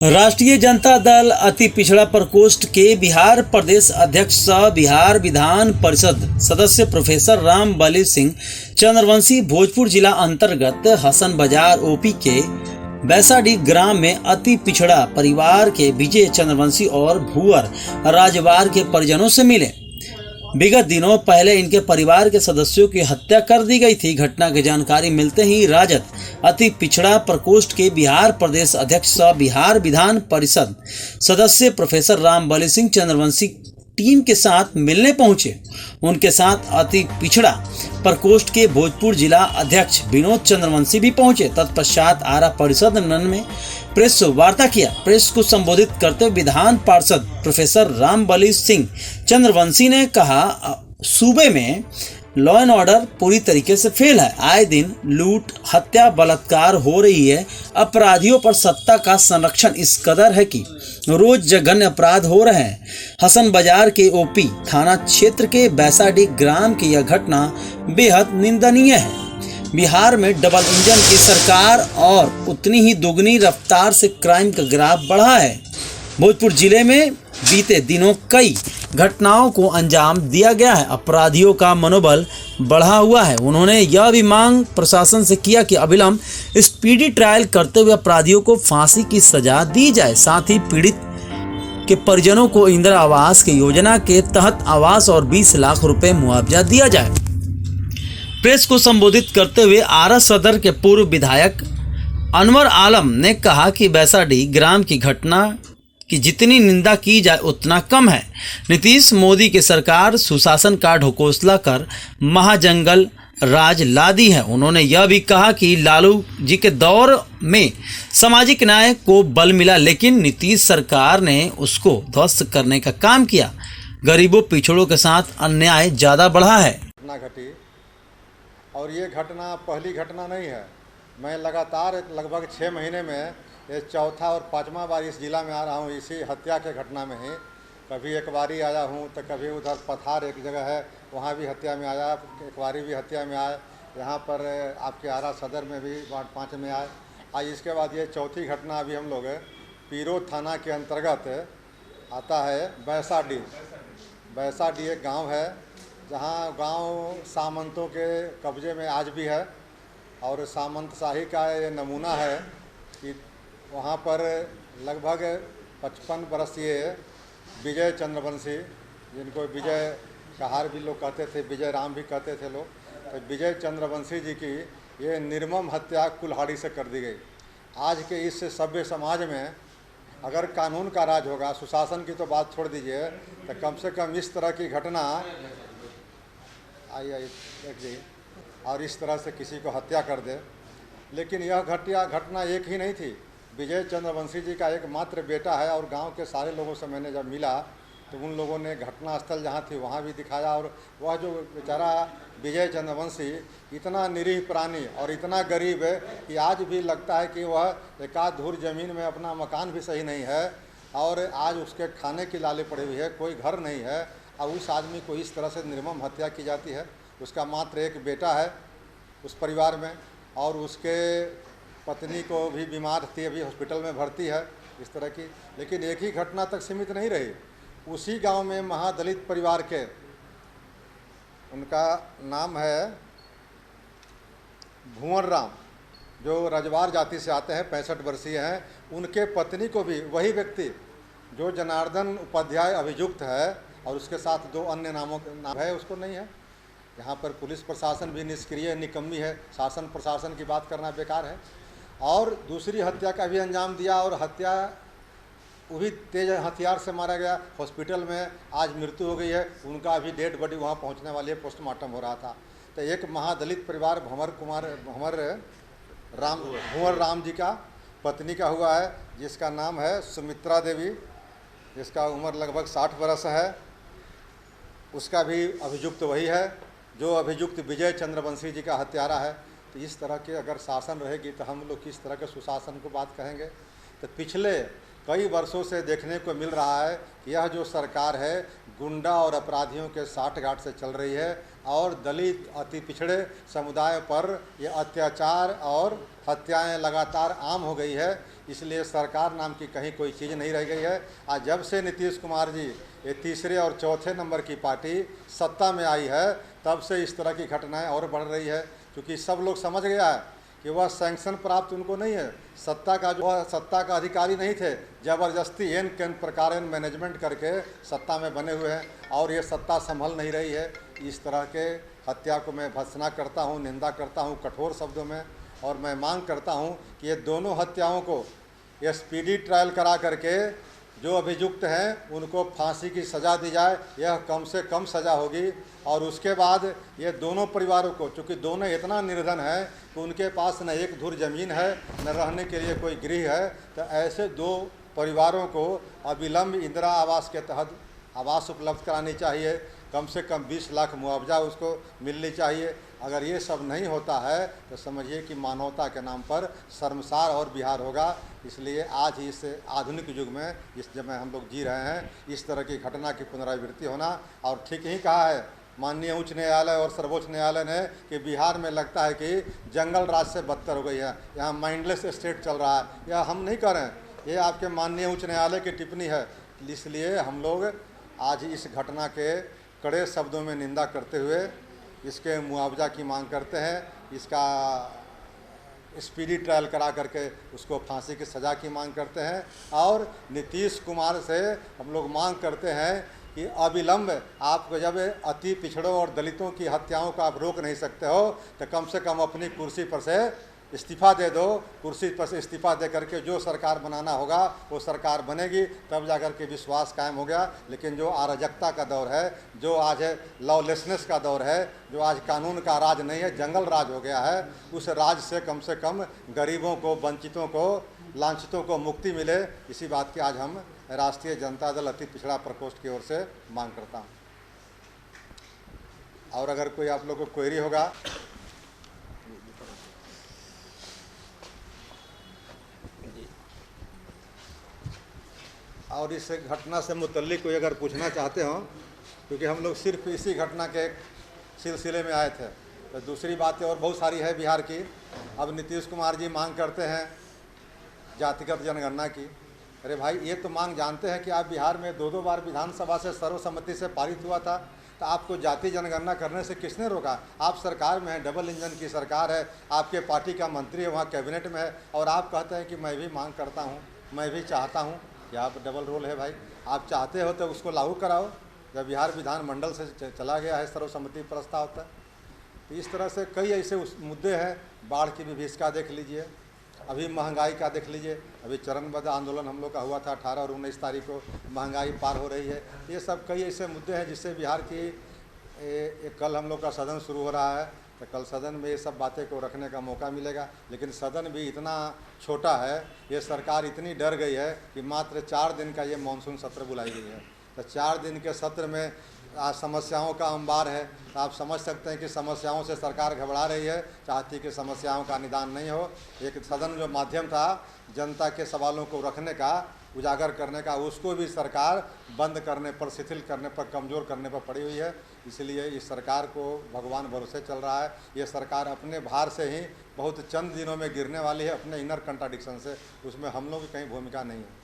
राष्ट्रीय जनता दल अति पिछड़ा प्रकोष्ठ के बिहार प्रदेश अध्यक्ष सह बिहार विधान परिषद सदस्य प्रोफेसर रामबली सिंह चंद्रवंशी भोजपुर जिला अंतर्गत हसन बाजार ओपी के बैसाडी ग्राम में अति पिछड़ा परिवार के विजय चंद्रवंशी और भूअर राजवार के परिजनों से मिले। विगत दिनों पहले इनके परिवार के सदस्यों की हत्या कर दी गई थी। घटना की जानकारी मिलते ही राजद अति पिछड़ा प्रकोष्ठ के बिहार प्रदेश अध्यक्ष सह बिहार विधान परिषद सदस्य प्रोफेसर रामबली सिंह चंद्रवंशी टीम के साथ मिलने पहुंचे। उनके साथ अति पिछड़ा प्रकोष्ठ के भोजपुर जिला अध्यक्ष विनोद चंद्रवंशी भी पहुंचे। तत्पश्चात आरा परिषद नन में प्रेस वार्ता किया। प्रेस को संबोधित करते हुए विधान पार्षद प्रोफेसर रामबली सिंह चंद्रवंशी ने कहा, सूबे में लॉ एंड ऑर्डर पूरी तरीके से फेल है। आए दिन लूट, हत्या, बलात्कार हो रही है। अपराधियों पर सत्ता का संरक्षण इस कदर है कि रोज जघन्य अपराध हो रहे हैं। हसन बाजार के ओपी थाना क्षेत्र के बैसाडी ग्राम की यह घटना बेहद निंदनीय है। बिहार में डबल इंजन की सरकार और उतनी ही दोगुनी रफ्तार से क्राइम का ग्राफ बढ़ा है। भोजपुर जिले में बीते दिनों कई घटनाओं को अंजाम दिया गया है। अपराधियों का मनोबल बढ़ा हुआ है। उन्होंने यह भी मांग प्रशासन से किया कि अविलंब स्पीडी ट्रायल करते हुए अपराधियों को फांसी की सजा दी जाए। साथ ही पीड़ित के परिजनों को इंदिरा आवास की योजना के तहत आवास और 20 लाख रुपए मुआवजा दिया जाए। प्रेस को संबोधित करते हुए आरा सदर के पूर्व विधायक अनवर आलम ने कहा कि बैसाडी ग्राम की घटना की जितनी निंदा की जाए उतना कम है। नीतीश मोदी की सरकार सुशासन का ढकोसला कर महाजंगल राज ला दी है। उन्होंने यह भी कहा कि लालू जी के दौर में सामाजिक न्याय को बल मिला, लेकिन नीतीश सरकार ने उसको ध्वस्त करने का काम किया। गरीबों पिछड़ों के साथ अन्याय ज़्यादा बढ़ा है। घटना घटी और ये घटना पहली घटना नहीं है। मैं लगातार लगभग 6 महीने में ये चौथा और पांचवा बार इस जिला में आ रहा हूँ। इसी हत्या के घटना में ही कभी एक बारी आया हूँ, तो कभी उधर पथार एक जगह है वहाँ भी हत्या में आया, एक बारी भी हत्या में आए। यहाँ पर आपके आरा सदर में भी वार्ड 5 में आए। आज इसके बाद ये चौथी घटना अभी हम लोग पीरो थाना के अंतर्गत आता है बैसाडी। बैसाडी एक गाँव है जहाँ गांव सामंतों के कब्जे में आज भी है और सामंत शाही का ये नमूना है कि वहाँ पर लगभग 55 वर्षीय विजय चंद्रवंशी, जिनको विजय कहार भी लोग कहते थे, विजय राम भी कहते थे लोग, तो विजय चंद्रवंशी जी की ये निर्मम हत्या कुल्हाड़ी से कर दी गई। आज के इस सभ्य समाज में अगर कानून का राज होगा, सुशासन की तो बात छोड़ दीजिए, तो कम से कम इस तरह की घटना आइए और इस तरह से किसी को हत्या कर दे। लेकिन यह घटना एक ही नहीं थी। विजय चंद्रवंशी जी का एकमात्र बेटा है और गांव के सारे लोगों से मैंने जब मिला तो उन लोगों ने घटनास्थल जहां थी वहां भी दिखाया। और वह जो बेचारा विजय चंद्रवंशी इतना निरीह प्राणी और इतना गरीब है कि आज भी लगता है कि वह एकाध धूर ज़मीन में अपना मकान भी सही नहीं है और आज उसके खाने की लाले पड़ी हुई है, कोई घर नहीं है। और उस आदमी को इस तरह से निर्मम हत्या की जाती है। उसका मात्र एक बेटा है उस परिवार में और उसके पत्नी को भी बीमार थी, अभी हॉस्पिटल में भर्ती है इस तरह की। लेकिन एक ही घटना तक सीमित नहीं रही। उसी गांव में महादलित परिवार के, उनका नाम है भूअर राम, जो रजवार जाति से आते हैं, 65 वर्षीय हैं। उनके पत्नी को भी वही व्यक्ति जो जनार्दन उपाध्याय अभियुक्त है और उसके साथ 2 अन्य नाम है, उसको नहीं है। यहाँ पर पुलिस प्रशासन भी निष्क्रिय निकम्मी है। शासन प्रशासन की बात करना बेकार है। और दूसरी हत्या का भी अंजाम दिया और हत्या वो भी तेज हथियार से मारा गया। हॉस्पिटल में आज मृत्यु हो गई है। उनका अभी डेड बॉडी वहाँ पहुँचने वाली है, पोस्टमार्टम हो रहा था। तो एक महादलित परिवार भंवर राम जी का पत्नी का हुआ है, जिसका नाम है सुमित्रा देवी, जिसका उम्र लगभग 60 वर्ष है। उसका भी अभियुक्त वही है जो अभियुक्त विजय चंद्रवंशी जी का हत्यारा है। तो इस तरह के अगर शासन रहेगी तो हम लोग किस तरह के सुशासन को बात कहेंगे। तो पिछले कई वर्षों से देखने को मिल रहा है कि यह जो सरकार है गुंडा और अपराधियों के साठगांठ से चल रही है और दलित अति पिछड़े समुदाय पर ये अत्याचार और हत्याएं लगातार आम हो गई है। इसलिए सरकार नाम की कहीं कोई चीज़ नहीं रह गई है। आज जब से नीतीश कुमार जी ये तीसरे और चौथे नंबर की पार्टी सत्ता में आई है, तब से इस तरह की घटनाएं और बढ़ रही है, क्योंकि सब लोग समझ गया है कि वह सैंक्शन प्राप्त उनको नहीं है, सत्ता का अधिकारी नहीं थे, ज़बरदस्ती एन कैन प्रकार मैनेजमेंट करके सत्ता में बने हुए हैं और ये सत्ता संभल नहीं रही है। इस तरह के हत्या को मैं भर्त्सना करता हूँ, निंदा करता हूँ कठोर शब्दों में, और मैं मांग करता हूँ कि ये दोनों हत्याओं को ये स्पीडी ट्रायल करा करके जो अभियुक्त हैं उनको फांसी की सज़ा दी जाए। यह कम से कम सज़ा होगी। और उसके बाद ये दोनों परिवारों को, चूँकि दोनों इतना निर्धन है कि उनके पास न एक धुर ज़मीन है, न रहने के लिए कोई गृह है, तो ऐसे दो परिवारों को अविलंब इंदिरा आवास के तहत आवास उपलब्ध करानी चाहिए। कम से कम 20 लाख मुआवजा उसको मिलनी चाहिए। अगर ये सब नहीं होता है तो समझिए कि मानवता के नाम पर शर्मसार और बिहार होगा। इसलिए आज ही इस आधुनिक युग में जिस समय हम लोग जी रहे हैं, इस तरह की घटना की पुनरावृत्ति होना, और ठीक ही कहा है माननीय उच्च न्यायालय और सर्वोच्च न्यायालय ने कि बिहार में लगता है कि जंगल राज से बदतर हो गई है, यहाँ माइंडलेस स्टेट चल रहा है। यह हम नहीं कर रहे हैं, ये आपके माननीय उच्च न्यायालय की टिप्पणी है। इसलिए हम लोग आज इस घटना के कड़े शब्दों में निंदा करते हुए इसके मुआवजा की मांग करते हैं, इसका स्पीडी ट्रायल करा करके उसको फांसी की सज़ा की मांग करते हैं, और नीतीश कुमार से हम लोग मांग करते हैं कि अविलंब आप जब अति पिछड़ों और दलितों की हत्याओं को आप रोक नहीं सकते हो तो कम से कम अपनी कुर्सी पर से इस्तीफ़ा दे दो। कुर्सी पर से इस्तीफ़ा दे करके जो सरकार बनाना होगा वो सरकार बनेगी, तब जाकर के विश्वास कायम हो गया। लेकिन जो अराजकता का दौर है, जो आज है लॉलेसनेस का दौर है, जो आज कानून का राज नहीं है, जंगल राज हो गया है, उस राज से कम गरीबों को, वंचितों को, लांछितों को मुक्ति मिले। इसी बात की आज हम राष्ट्रीय जनता दल अति पिछड़ा प्रकोष्ठ की ओर से मांग करता हूँ। और अगर कोई आप लोग को क्वेरी होगा और इस घटना से मुतल्लिक कोई अगर पूछना चाहते हो, क्योंकि हम लोग सिर्फ इसी घटना के सिलसिले में आए थे, तो दूसरी बातें और बहुत सारी है बिहार की। अब नीतीश कुमार जी मांग करते हैं जातिगत जनगणना की। अरे भाई, ये तो मांग जानते हैं कि आप बिहार में 2-2 बार विधानसभा से सर्वसम्मति से पारित हुआ था, तो आपको जाति जनगणना करने से किसने रोका? आप सरकार में हैं, डबल इंजन की सरकार है, आपके पार्टी का मंत्री है, वहाँ कैबिनेट में है, और आप कहते हैं कि मैं भी मांग करता हूँ, मैं भी चाहता हूँ। क्या आप डबल रोल है भाई? आप चाहते हो तो उसको लागू कराओ। जब बिहार विधानमंडल से चला गया है सर्वसम्मति प्रस्ताव तक, तो इस तरह से कई ऐसे मुद्दे हैं। बाढ़ की विभीषिका देख लीजिए, अभी महंगाई का देख लीजिए, अभी चरणबद्ध आंदोलन हम लोग का हुआ था 18 और 19 तारीख को, महंगाई पार हो रही है। ये सब कई ऐसे मुद्दे हैं जिससे बिहार की कल हम लोग का सदन शुरू हो रहा है, तो कल सदन में ये सब बातें को रखने का मौका मिलेगा। लेकिन सदन भी इतना छोटा है, ये सरकार इतनी डर गई है कि मात्र 4 दिन का ये मानसून सत्र बुलाई गई है। तो 4 दिन के सत्र में आज समस्याओं का अंबार है, तो आप समझ सकते हैं कि समस्याओं से सरकार घबरा रही है, चाहती कि समस्याओं का निदान नहीं हो। एक सदन जो माध्यम था जनता के सवालों को रखने का, उजागर करने का, उसको भी सरकार बंद करने पर, शिथिल करने पर, कमज़ोर करने पर पड़ी हुई है। इसलिए इस सरकार को भगवान भरोसे चल रहा है। ये सरकार अपने भार से ही बहुत चंद दिनों में गिरने वाली है, अपने इनर कंट्राडिक्शन से। उसमें हम लोग की कहीं भूमिका नहीं है।